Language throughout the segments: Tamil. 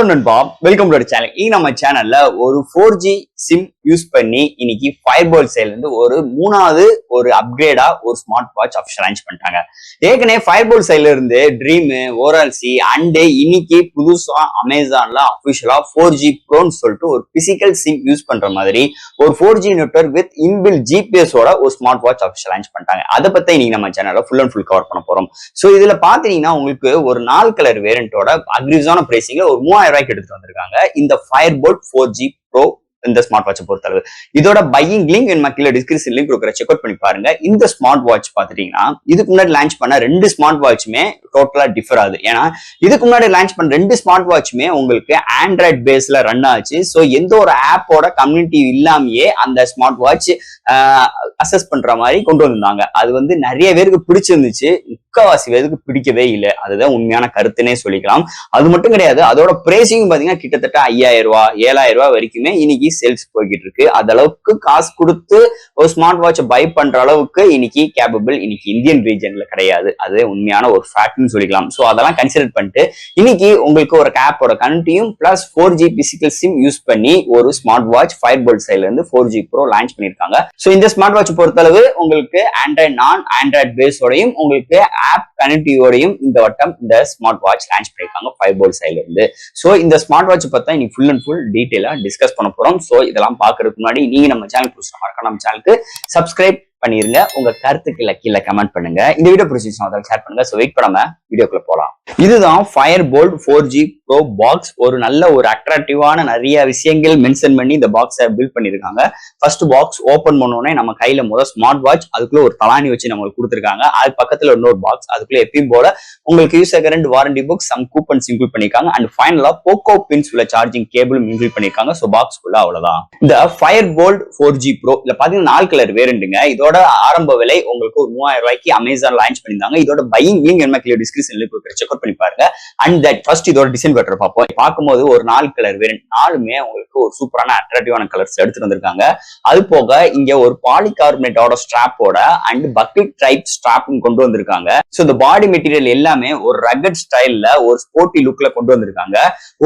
ஹலோ நண்பா, வெல்கம் டு சேனல். நம்ம சேனல்ல ஒரு 4G சிம் யூஸ் பண்ணி இன்னைக்கு ஃபயர்பால் சைட்ல இருந்து ஒரு மூணாவது ஒரு அப்கிரேடா ஒரு ஸ்மார்ட் வாட்ச் ஆப்ஷன் லான்ச் பண்ணிட்டாங்க. ஏற்கனவே ஃபயர்பால் சைட்ல இருந்து ட்ரீம், ஓரல்சி அண்ட் இன்னைக்கு புதுசா அமேசான்ல அபிஷியலா 4G ப்ரோன்னு சொல்லிட்டு ஒரு பிசிக்கல் சிம் யூஸ் பண்ற மாதிரி ஒரு 4G நெட்வொர்க் வித் இன்பில் ஜிபிஎஸ் ஓட ஒரு ஸ்மார்ட் வாட்ச் ஆப்ஷன் லான்ச் பண்ணிட்டாங்க. அதை பத்தி இன்னைக்கு நம்ம சேனல்ல ஃபுல் அண்ட் ஃபுல் கவர் பண்ண போறோம். சோ இதுல பாத்தீங்கன்னா உங்களுக்கு ஒரு 4 கலர் வேரியண்டோட அக்ரிஸான பிரைசிங்ல ஒரு 3000 ரூபாய்க்கு எடுத்துட்டு வந்திருக்காங்க இந்த ஃபயர்போல்ட் 4G ப்ரோ. இந்த ஸ்மார்ட் வாட்சை பொறுத்தளவு இதோட பையிங் லிங்க் என் கீழே டிஸ்கிரிப்ஷன் லிங்க் கொடுக்குற செக் அவுட் பண்ணி பாருங்க. இந்த ஸ்மார்ட் வாட்ச் பாத்துட்டீங்கன்னா இதுக்கு முன்னாடி லான்ச் பண்ண 2 ஸ்மார்ட் வாட்சுமே டோட்டலா டிஃபர் ஆகுது. ஏன்னா இதுக்கு முன்னாடி லான்ச் பண்ண 2 ஸ்மார்ட் வாட்சுமே உங்களுக்கு ஆண்ட்ராய்ட் பேஸ்ல ரன் ஆச்சு. ஸோ எந்த ஒரு ஆப்போட கம்யூனிட்டி இல்லாமயே அந்த ஸ்மார்ட் வாட்ச் அசஸ் பண்ற மாதிரி கொண்டு வந்திருந்தாங்க. அது வந்து நிறைய பேருக்கு பிடிச்சிருந்துச்சு, முக்காவாசி பேருக்கு பிடிக்கவே இல்லை. அதுதான் உண்மையான கருத்துனே சொல்லிக்கலாம். அது மட்டும் கிடையாது, அதோட பிரைசிங் பாத்தீங்கன்னா கிட்டத்தட்ட 5000 ரூபாய் 7000 ரூபாய் வரைக்குமே இன்னைக்கு சேல்ஸ் போய்கிட்டு இருக்கு. அது அளவுக்கு காசு கொடுத்து ஒரு ஸ்மார்ட் வாட்சை பை பண்ற அளவுக்கு இன்னைக்கு கேப்பபிள் இன்னைக்கு இந்தியன் ரீஜன்ல கிடையாது. அது உண்மையான ஒரு ஃபேக்ட்னு சொல்லிக்கலாம். சோ அதெல்லாம் கன்சிடர் பண்ணிட்டு இன்னைக்கு உங்களுக்கு ஒரு ஆப்போட கனெக்டிவும் plus 4G physical SIM use பண்ணி ஒரு ஸ்மார்ட் வாட்ச் ஃபயர்போல்ட் சைட்ல இருந்து 4G ப்ரோ லான்ச் பண்ணிருக்காங்க. சோ இந்த ஸ்மார்ட் வாட்ச் பொறுத்தளவு உங்களுக்கு ஆண்ட்ராய்ட் நான் ஆண்ட்ராய்ட் பேஸோடையும் உங்களுக்கு ஆப் கனெக்டிவோடையும் இந்த வட்டம் இந்த ஸ்மார்ட் வாட்ச் லான்ச் பண்ணிருக்காங்க ஃபயர்போல்ட் சைட்ல இருந்து. சோ இந்த ஸ்மார்ட் வாட்ச் பத்தி இன்னைக்கு ஃபுல் அண்ட் ஃபுல் டீடைலா டிஸ்கஸ் பண்ண போறோம். சோ இதெல்லாம் பாக்குறதுக்கு முன்னாடி நீங்க நம்ம சேனல் புதுசா மறக்காம நம்ம சேனலுக்கு சப்ஸ்கிரைப் பண்ணிருங்க. உங்க கருத்துக்களை கீழே கமெண்ட் பண்ணுங்க. இந்த வீடியோ பிடிச்சிருந்தா ஷேர் பண்ணுங்க. சோ வெயிட் பண்ணாம வீடியோக்குள்ள போலாம். இதுதான் ஃபயர்போல்ட் 4G ப்ரோ பாக்ஸ். ஒரு நல்ல ஒரு அட்ராக்டிவான நிறைய விஷயங்கள் மென்ஷன் பண்ணி இந்த பாக்ஸை பில்ட் பண்ணிருக்காங்க. ஃபர்ஸ்ட் பாக்ஸ் ஓபன் பண்ணோடனே நம்ம கையில முதல் ஸ்மார்ட் வாட்ச், அதுக்குள்ள ஒரு தலானி வச்சு நம்மளுக்கு கொடுத்துருக்காங்க. அது பக்கத்துல இன்னொரு பாக்ஸ், அதுக்குள்ள எப்பயும் போல உங்களுக்கு user current warranty book some coupons include பண்ணிருக்காங்க. அண்ட் ஃபைனலா போக்கோ பின்ஸ் உள்ள சார்ஜிங் கேபிள் இன்க்ளூட் பண்ணிருக்காங்க. சோ பாக்ஸ் ஃபுல்லா அவ்வளவுதான். இந்த ஃபயர்போல்ட் 4G ப்ரோ இதுல பாத்தீங்கன்னா 4 கலர் வேரியண்ட்டுங்க. இதோட ஆரம்ப விலை உங்களுக்கு ஒரு 3000 ரூபாய்க்கு அமேசான் லான்ச் பண்ணிருந்தாங்க. இதோட பையிங் லிங்க் என்ன கிளியர் டிஸ்கிரிப்ஷன்ல கொடுக்குற செக் அவுட் பண்ணி பாருங்க. அண்ட் தட் ஃபர்ஸ்ட் இதோட டிசைன் பேட்டர் பார்ப்போம். பார்க்கும்போது ஒரு 4 கலர் வேரியன்ட், 4மே உங்களுக்கு ஒரு சூப்பரான அட்ராக்டிவான கலர்ஸ் எடுத்துட்டு வந்திருக்காங்க. அது போக இங்க ஒரு பாலிகார்பனேட்டோட ஸ்ட்ராப்போட அண்ட் பக்கெட் டைப் ஸ்ட்ராப் கொண்டு வந்திருக்காங்க. சோ இந்த பாடி மெட்டீரியல் எல்லாமே ஒரு ரகட் ஸ்டைல்ல ஒரு ஸ்போர்ட்டி லுக்ல கொண்டு வந்திருக்காங்க.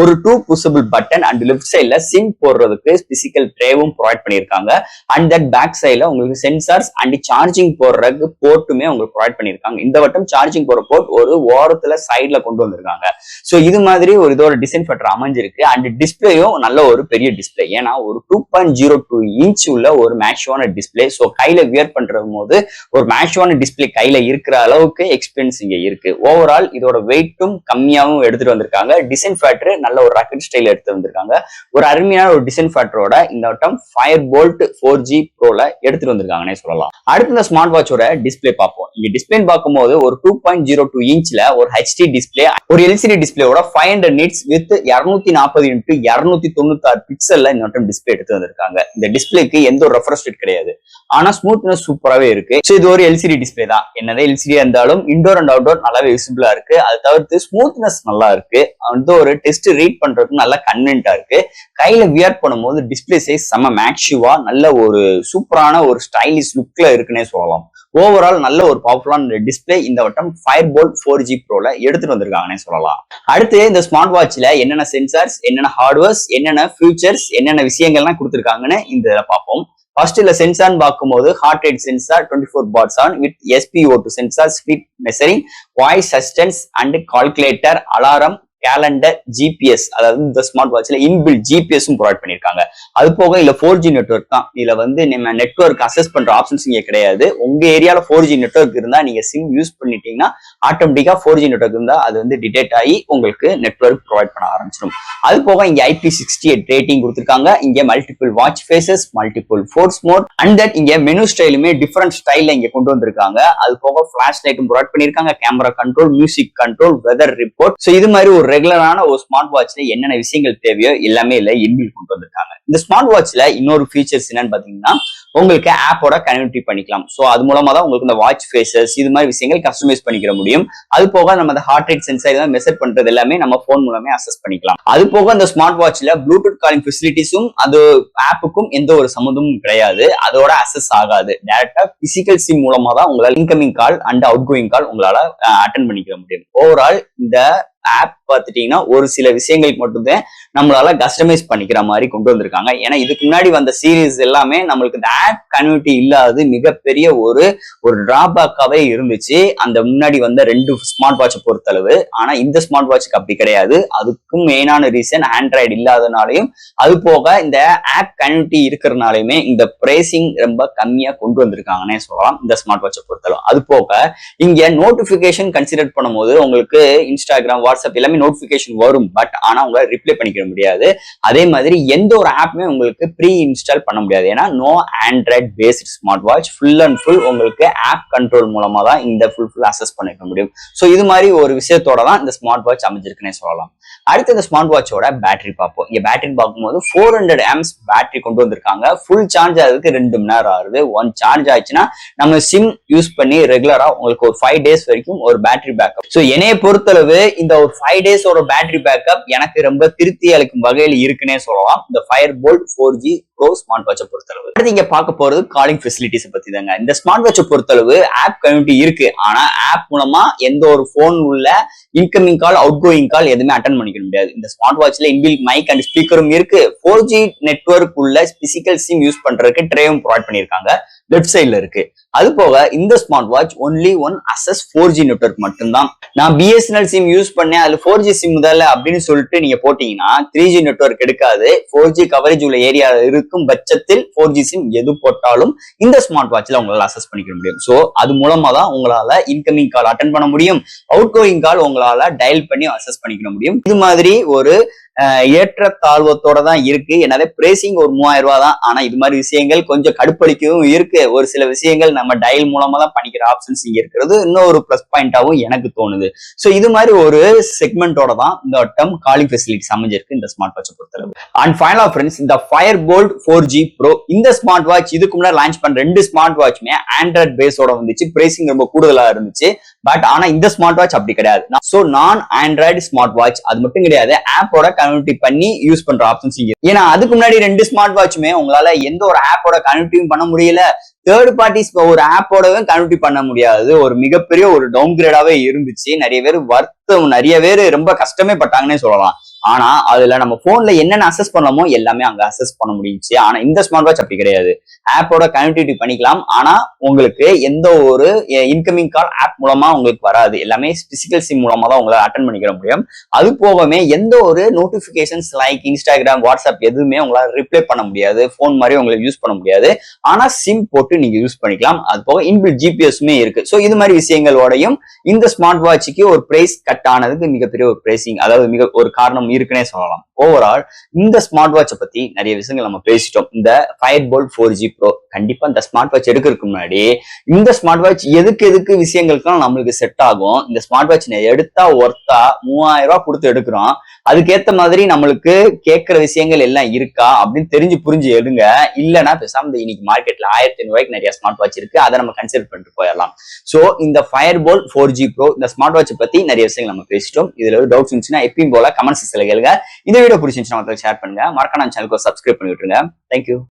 ஒரு 2 புஷபிள் பட்டன் அண்ட் லெஃப்ட் சைட்ல சிம் போடுறதுக்கு பிசிக்கல் ட்ரேவும் ப்ரொவைட் பண்ணிருக்காங்க. அண்ட் தட் பேக் சைட்ல உங்களுக்கு சென்சார்ஸ் அண்ட் சார்ஜிங் போடுறதுக்கு போர்ட்டுமே உங்களுக்கு ப்ரொவைட் பண்ணிருக்காங்க. இந்த வட்டம் சார்ஜிங் போற போர்ட் ஒரு ஓரத்துல சைட்ல கொண்டு வந்திருக்காங்க. சோ இது மாதிரி ஒரு இதோட டிசைன் ஃபேக்டர் அமைஞ்சிருக்கு. அண்ட் டிஸ்பிளேயும் நல்ல ஒரு பெரிய டிஸ்பிளே. ஏன்னா ஒரு 2.02 இன்ச் உள்ள ஒரு மேக்ஸிவான டிஸ்பிளே. சோ கையில வியர் பண்ற போது ஒரு மேக்ஸிவான டிஸ்பிளே கையில இருக்கிற அளவுக்கு எக்ஸ்பீரியன்ஸ் இங்க இருக்கு. ஓவரால் இதோட வெயிட்டும் கம்மியாவும் எடுத்துட்டு வந்திருக்காங்க. டிசைன் ஃபேக்டர் நல்ல ஒரு ராக்கெட் ஸ்டைல் எடுத்து வந்திருக்காங்க. ஒரு அருமையான ஒரு டிசைன் ஃபேக்டரோட இந்த வட்டம் ஃபயர்போல்ட் 4G ப்ரோல எடுத்துட்டு வந்திருக்காங்கன்னே சொல்லலாம். அடுத்து இந்த ஸ்மார்ட் வாட்சோட டிஸ்பிளே பார்ப்போம். இங்க டிஸ்பிளே பார்க்கும்போது ஒரு 2.02 இன்ச்ல ஒரு HD டிஸ்பிளே, ஒரு LCD டிஸ்பிளேயோட 500 நிட்ஸ் வித் 240x296 பிக்சல்ல இந்த டிஸ்பிளே எடுத்து வந்திருக்காங்க. இந்த டிஸ்பிளேக்கு எந்த ஒரு ரெஃப்ரெஷ் ரேட் கிடையாது. ஆனா ஸ்மூத்னஸ் சூப்பராகவே இருக்கு. சோ இது ஒரு LCD டிஸ்பிளே தான். என்னதான் LCD இருந்தாலும் இன்டோர் அண்ட் அவுட்டோர் நல்லாவே விசிபிளா இருக்கு. அது தவிர்த்து ஸ்மூத்னஸ் நல்லா இருக்கு. வந்து ஒரு டெஸ்ட் ரீட் பண்றதுக்கு நல்லா கன்வீனியன்ட்டா இருக்கு. கையில வியர் பண்ணும்போது டிஸ்பிளே சைஸ் செம மேக்ஸிவா நல்ல ஒரு சூப்பரான ஒரு ஸ்டைலிஷ் லுக்ல இருக்குன்னே சொல்லலாம். ஓவரால் நல்ல ஒரு பவர்ஃபுல்லான டிஸ்பிளே இந்த வட்டம் ஃபயர்போல்ட் 4G ப்ரோல எடுத்துட்டு வந்திருக்காங்கன்னே சொல்லலாம். அடுத்து இந்த ஸ்மார்ட் வாட்ச்ல என்னென்ன சென்சார்ஸ், என்னென்ன ஹார்ட்வேர்ஸ், என்னென்ன ஃபியூச்சர்ஸ், என்னென்ன விஷயங்கள்லாம் கொடுத்துருக்காங்கன்னு இந்த பார்ப்போம். ஃபர்ஸ்ட் இல்ல சென்சார்னு பார்க்கும்போது heart rate sensor 24/7 with SpO2 sensor, speed measuring, voice assistance and calculator, alarm, calendar, GPS. அதாவது இந்த ஸ்மார்ட் வாட்ச்ல இன்பில்ட் ஜிபிஎஸும் ப்ரொவைட் பண்ணிருக்காங்க. அது போக இல்ல 4G நெட்வொர்க் தான். இதுல வந்து நம்ம நெட்வொர்க் அசஸ் பண்ற ஆப்ஷன்ஸ் இங்க கிடையாது. உங்க ஏரியால 4G நெட்வொர்க் இருந்தா நீங்க சிம் யூஸ் பண்ணிட்டீங்கன்னா ஆட்டோமேட்டிக்கா 4G நெட்வொர்க் இருந்தா அது வந்து டிடெக்ட் ஆகி உங்களுக்கு நெட்வொர்க் ப்ரொவைட் பண்ண ஆரம்பிச்சிடும். அது போக இங்க IP68 ரேட்டிங் கொடுத்திருக்காங்க. இங்க multiple watch faces, multiple force mode and that இங்க மெனு ஸ்டைலுமே டிஃபரெண்ட் ஸ்டைல்ல இங்க கொண்டு வந்திருக்காங்க. அது போக ஃபிளாஷ் லைட்டும் ப்ரொவைட் பண்ணிருக்காங்க. Camera control, music control, weather report. So இது மாதிரி ஒரு ரெகுலரான ஒரு ஸ்மார்ட் வாட்ச்ல என்னென்ன விஷயங்கள் தேவையோ எல்லாமே இல்ல இன்பில்ட் கொண்டு வந்திருக்காங்க. இந்த ஸ்மார்ட் வாட்ச்ல இன்னொரு ஃபீச்சர்ஸ் என்னன்னு பாத்தீங்கன்னா உங்களுக்கு ஆப்போட கனெக்டிவிட்டி பண்ணிக்கலாம். சோ அது மூலமா தான் உங்களுக்கு இந்த வாட்ச் ஃபேசஸ் இது மாதிரி விஷயங்கள் கஸ்டமைஸ் பண்ணிக்கிற முடியும். அது போக நம்ம அந்த ஹார்ட் ரேட் சென்சார் மெஷர் பண்றது எல்லாமே நம்ம போன் மூலமே அசஸ் பண்ணிக்கலாம். அது போக இந்த ஸ்மார்ட் வாட்ச்ல ப்ளூடூத் காலிங் ஃபெசிலிட்டிஸும் அது ஆப்புக்கும் எந்த ஒரு சம்மந்தமும் கிடையாது. அதோட அசஸ் ஆகாது. டைரக்டா பிசிக்கல் சிம் மூலமா தான் உங்களால incoming call and outgoing call உங்களால அட்டென்ட் பண்ணிக்கிற முடியும். ஓவரால் இந்த ஆப் பார்த்துட்டீங்கன்னா ஒரு சில விஷயங்களுக்கு மட்டும்தான் நம்மளால கஸ்டமைஸ் பண்ணிக்கிற மாதிரி கொண்டு வந்திருக்காங்க. ஏன்னா இதுக்கு முன்னாடி வந்த சீரீஸ் எல்லாமே நம்மளுக்கு இந்த ஆப் கம்யூனிட்டி இல்லாத மிகப்பெரிய ஒரு டிராபேக்காவே இருந்துச்சு அந்த முன்னாடி வந்த 2 ஸ்மார்ட் வாட்சை பொறுத்தளவு. ஆனா இந்த ஸ்மார்ட் வாட்சுக்கு அப்படி கிடையாது. அதுக்கும் மெயினான ரீசன் ஆண்ட்ராய்டு இல்லாதனாலையும் அது போக இந்த ஆப் கம்யூனிட்டி இருக்கிறதுனாலையுமே இந்த பிரைசிங் ரொம்ப கம்மியா கொண்டு வந்திருக்காங்கன்னே சொல்லலாம் இந்த ஸ்மார்ட் வாட்சை பொறுத்தளவு. அது போக இங்க நோட்டிபிகேஷன் கன்சிடர் பண்ணும்போது உங்களுக்கு இன்ஸ்டாகிராம், வாட்ஸ்அப் எல்லாமே நோட்டிபிகேஷன் வரும். பட் ஆனா உங்களால ரிப்ளை பண்ணிக்க முடியாது. அதே மாதிரி எந்த ஒரு ஆப்புமே உங்களுக்கு ப்ரீ இன்ஸ்டால் பண்ண முடியாது. ஏன்னா no Android based smart watch, full and full உங்களுக்கு ஆப் கண்ட்ரோல் மூலமா தான் இந்த ஃபுல் அக்சஸ் பண்ணிக்க முடியும். ஸோ இது மாதிரி ஒரு விஷயத்தோட தான் இந்த ஸ்மார்ட் வாட்ச் அமைஞ்சிருக்குன்னே சொல்லலாம். அடுத்து இந்த ஸ்மார்ட் வாட்சோட பேட்டரி பார்ப்போம். இங்க பேட்டரி பார்க்கும்போது 400 amps பேட்டரி கொண்டு வந்திருக்காங்க. ஃபுல் சார்ஜ் ஆகுதுக்கு 2 மணி நேரம் ஆகுது. ஒன் சார்ஜ் ஆயிடுச்சுன்னா நம்ம சிம் யூஸ் பண்ணி ரெகுலரா உங்களுக்கு ஒரு 5 days வரைக்கும் ஒரு பேட்டரி பேக்கப். ஸோ என்னைய பொறுத்தளவு இந்த ஒரு 5 days பேட்டரி பேக்கப் எனக்கு ரொம்ப திருப்தி அளிக்கும் வகையில் இருக்குன்னே சொல்லலாம் இந்த Firebolt 4G Pro ஸ்மார்ட் வாட்சை பொறுத்தளவு. அடுத்து இங்க பார்க்க போறது காலிங் ஃபெசிலிட்டிஸ் பத்தி தாங்க. இந்த ஸ்மார்ட் வாட்சை பொறுத்தளவு ஆப் கம்யூனிட்டி இருக்கு. ஆனா ஆப் மூலமா எந்த ஒரு போன் உள்ள இன்கமிங் கால், அவுட் கோயிங் கால் எதுவுமே அட்டன் பண்ணிக்க முடியாது. இந்த ஸ்மார்ட் வாட்ச்ல இன்பில்ட் மைக் அண்ட் ஸ்பீக்கரும் இருக்கு. 4G நெட்வொர்க் உள்ள பிசிக்கல் சிம் யூஸ் பண்றதுக்கு ட்ரேவும் ப்ரொவைட் பண்ணிருக்காங்க. லெஃப்ட் சைட்ல இருக்கு. அது போக இந்த smart watch only one access 4G network மட்டும்தான். நான் BSNL சிம் யூஸ் பண்ணேன் அதுல 4G சிம் தான் அப்படின்னு சொல்லிட்டு நீங்க போட்டீங்கன்னா 3G நெட்வொர்க் எடுக்காது. 4G கவரேஜ் உள்ள ஏரியா இருக்கும் பட்சத்தில் 4G சிம் எது போட்டாலும் இந்த ஸ்மார்ட் வாட்ச்ல உங்களால அசஸ் பண்ணிக்க முடியும். சோ அது மூலமா தான் உங்களால இன்கமிங் கால் அட்டன் பண்ண முடியும், அவுட் கோயிங் கால் உங்களால டயல் பண்ணி அசஸ் பண்ணிக்க முடியும். இது மாதிரி ஒரு ஏற்ற தாழ்வத்தோட தான் இருக்கு. என்னதே பிரைசிங் ஒரு 3000 ரூபாய் தான். ஆனா இது மாதிரி விஷயங்கள் கொஞ்சம் கடுப்பளிக்கவும் இருக்கு. ஒரு சில விஷயங்கள் நம்ம டயல் மூலமா தான் பண்ணிக்கிற ஆப்ஷன்ஸ் இங்க இருக்கிறது இன்னும் ஒரு பிளஸ் பாயிண்டாவும் எனக்கு தோணுது. சோ இது மாதிரி ஒரு செக்மெண்டோட தான் இந்த டர்ம் காலிங் ஃபெசிலிட்டிஸ் அமைஞ்சிருக்கு இந்த ஸ்மார்ட் வாட்சை பொறுத்தளவு. அண்ட் ஃபைனலா ஃப்ரெண்ட்ஸ் இந்த Firebolt 4G Pro இந்த ஸ்மார்ட் வாட்ச் இதுக்கு முன்னாடி லான்ச் பண்ண 2 ஸ்மார்ட் வாட்ச்மே ஆண்ட்ராய்ட் பேஸோட வந்துச்சு. பிரைசிங் ரொம்ப கூடுதலா இருந்துச்சு. பட் ஆனா இந்த ஸ்மார்ட் வாட்ச் அப்படி கிடையாது. சோ நான் ஆண்ட்ராய்டு ஸ்மார்ட் வாட்ச் அது மட்டும் கிடையாது, ஆப்போட கனெக்டிவிட்டி பண்ணி யூஸ் பண்ற ஆப்ஷன்ஸ் இங்க. ஏன்னா அதுக்கு முன்னாடி 2 ஸ்மார்ட் வாட்சுமே உங்களால எந்த ஒரு ஆப்போட கனெக்டிவும் பண்ண முடியல, தேர்ட் பார்ட்டிஸ் ஒரு ஆப்போடவும் கனெக்டிவ் பண்ண முடியாது. ஒரு மிகப்பெரிய ஒரு டவுன் கிரேடாவே இருந்துச்சு. நிறைய பேர் ரொம்ப கஷ்டமே பட்டாங்கன்னே சொல்லலாம். ஆனா அதுல நம்ம போன்ல என்னென்ன அசஸ் பண்ணலாமோ எல்லாமே அங்க அசஸ் பண்ண முடிஞ்சுச்சு. ஆனா இந்த ஸ்மார்ட் வாட்ச் அப்படி கிடையாது. ஆப்போட கனெக்டிவிட்டி பண்ணிக்கலாம். ஆனா உங்களுக்கு எந்த ஒரு இன்கமிங் கால் ஆப் மூலமா உங்களுக்கு வராது. எல்லாமே பிசிக்கல் சிம் மூலமா தான் உங்களால அட்டன் பண்ணிக்க முடியும். அது போகவே எந்த ஒரு நோட்டிபிகேஷன்ஸ் லைக் இன்ஸ்டாகிராம், வாட்ஸ்அப் எதுவுமே உங்களால ரிப்ளை பண்ண முடியாது. போன் மாதிரி உங்களுக்கு யூஸ் பண்ண முடியாது. ஆனா சிம் போட்டு நீங்க யூஸ் பண்ணிக்கலாம். அது போக இன்பில்ட் ஜிபிஎஸ்மே இருக்கு. சோ இது மாதிரி விஷயங்களோடையும் இந்த ஸ்மார்ட் வாட்சுக்கு ஒரு பிரைஸ் கட் ஆனதுக்கு மிகப்பெரிய ஒரு பிரைசிங், அதாவது மிக ஒரு காரணம் இருக்குன்னே சொல்லலாம். ஓவரால் இந்த ஸ்மார்ட் வாட்சை பத்தி நிறைய விஷயங்கள் நம்ம பேசிட்டோம். இந்த Firebolt 4G Pro கண்டிப்பா இந்த ஸ்மார்ட் வாட்ச் எடுக்கிறதுக்கு முன்னாடி இந்த ஸ்மார்ட் வாட்ச் எதுக்கு விஷயங்களுக்குலாம் நம்மளுக்கு செட் ஆகும், இந்த ஸ்மார்ட் வாட்ச் எடுத்தா ஒர்த்தா 3000 ரூபாய் கொடுத்து எடுக்கிறோம், அதுக்கேத்த மாதிரி நம்மளுக்கு கேட்கிற விஷயங்கள் எல்லாம் இருக்கா அப்படின்னு தெரிஞ்சு புரிஞ்சு எடுங்க. இல்லைன்னா பேசாம இன்னைக்கு மார்க்கெட்ல 1500 ரூபாய்க்கு நிறைய ஸ்மார்ட் வாட்ச் இருக்கு, அதை நம்ம கன்சிடர் பண்ணிட்டு போயிடலாம். சோ இந்த Firebolt 4G Pro இந்த ஸ்மார்ட் வாட்ச் பத்தி நிறைய விஷயங்கள் நம்ம பேசிட்டோம். இதுல ஒரு டவுட்ஸ் இருந்துச்சுன்னா எப்பயும் போல கமெண்ட் செக்ஷன்ல கேளுங்க. இந்த வீடியோ பிடிச்சிருந்துச்சுன்னா ஷேர் பண்ணுங்க. மறக்காம நம்ம சேனலுக்கு சப்ஸ்கிரைப் பண்ணி விட்டுருங்க. தேங்க்யூ.